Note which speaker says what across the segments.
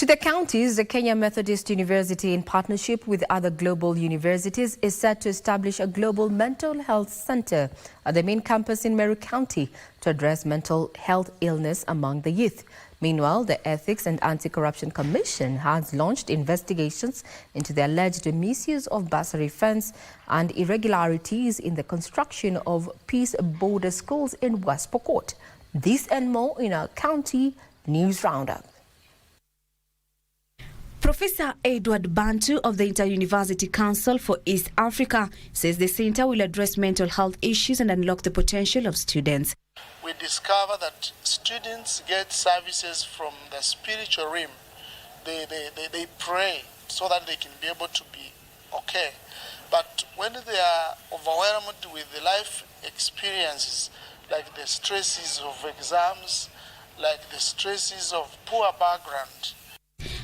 Speaker 1: To the counties, the Kenya Methodist University, in partnership with other global universities, is set to establish a global mental health center at the main campus in Meru County to address mental health illness among the youth. Meanwhile, the Ethics and Anti-Corruption Commission has launched investigations into the alleged misuse of bursary funds and irregularities in the construction of peace border schools in West Pokot. This and more in our county news roundup.
Speaker 2: Professor Edward Bantu of the Inter-University Council for East Africa says the center will address mental health issues and unlock the potential of students.
Speaker 3: We discover that students get services from the spiritual realm. They pray so that they can be able to be okay. But when they are overwhelmed with the life experiences, like the stresses of exams, like the stresses of poor background.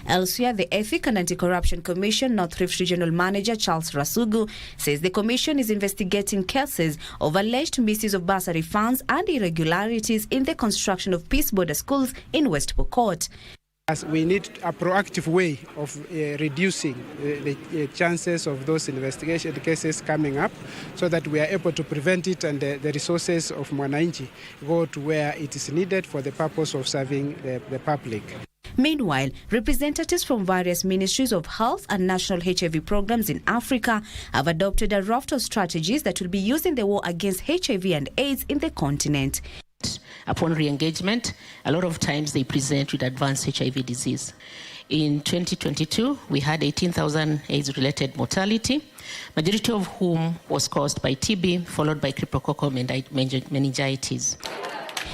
Speaker 2: Elsewhere, the Ethics and Anti-Corruption Commission North Rift Regional Manager Charles Rasugu says the commission is investigating cases of alleged misuse of bursary funds and irregularities in the construction of peace border schools in West Pokot.
Speaker 4: We need a proactive way of reducing the chances of those investigation cases coming up so that we are able to prevent it and the resources of Mwananchi go to where it is needed for the purpose of serving the public.
Speaker 2: Meanwhile, representatives from various ministries of health and national HIV programs in Africa have adopted a raft of strategies that will be used in the war against HIV and AIDS in the continent.
Speaker 5: Upon re-engagement, a lot of times they present with advanced HIV disease. In 2022, we had 18,000 AIDS-related mortality, majority of whom was caused by TB, followed by cryptococcal meningitis.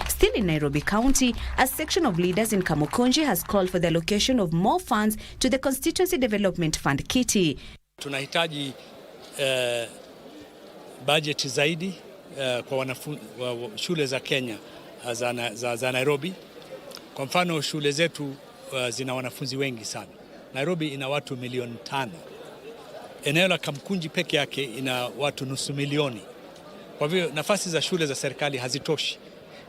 Speaker 2: Still in Nairobi County, a section of leaders in Kamukunji has called for the allocation of more funds to the Constituency Development Fund Kitty.
Speaker 6: Tunahitaji budget zaidi kwa shule za Kenya za Nairobi. Kwa mfano shule zetu zina wanafunzi wengi sana. Nairobi ina watu 5 milioni. Eneo la Kamukunji peke yake ina watu 500,000. Kwa hivyo nafasi za shule za serikali hazitoshi.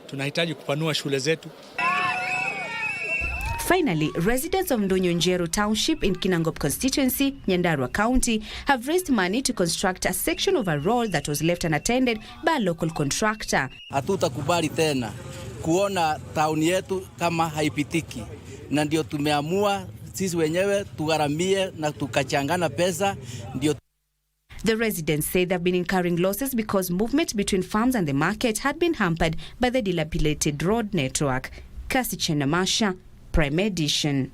Speaker 6: Tunahitaji kupanua shule zetu.
Speaker 2: Finally, residents of Ndonyo Township in Kinangop constituency, Nyandarua County, have raised money to construct a section of a road that was left unattended by a local contractor.
Speaker 7: Hatutakubali tena kuona town yetu kama haipitiki. Na ndio tumeamua sisi wenyewe tugharamie na tukachangana pesa ndio.
Speaker 2: The residents say they've been incurring losses because movement between farms and the market had been hampered by the dilapidated road network. Kasi Chenamasha, Prime Edition.